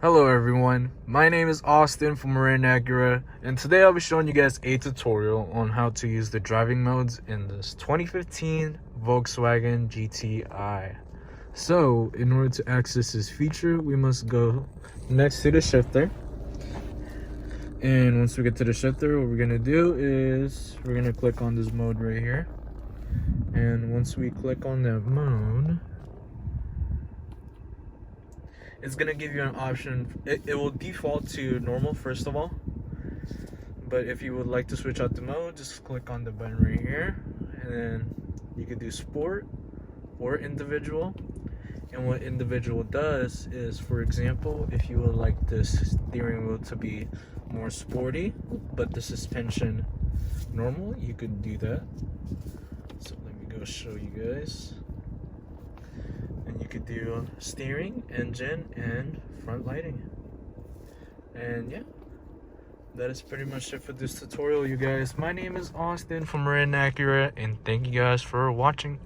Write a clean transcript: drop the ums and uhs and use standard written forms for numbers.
Hello everyone, my name is Austin from Marin Acura, and today I'll be showing you guys a tutorial on how to use the driving modes in this 2015 Volkswagen GTI. So, in order to access this feature, we must go next to the shifter. And once we get to the shifter, what we're going to do is we're going to click on this mode right here. And once we click on that mode, it's gonna give you an option. It will default to normal first of all, but if you would like to switch out the mode, just click on the button right here, and then you could do sport or individual. And what individual does is, for example, if you would like the steering wheel to be more sporty but the suspension normal, you could do that. So let me go show you guys. And you could do steering, engine, and front lighting. And yeah, that is pretty much it for this tutorial, you guys. My name is Austin from Marin Acura, and thank you guys for watching.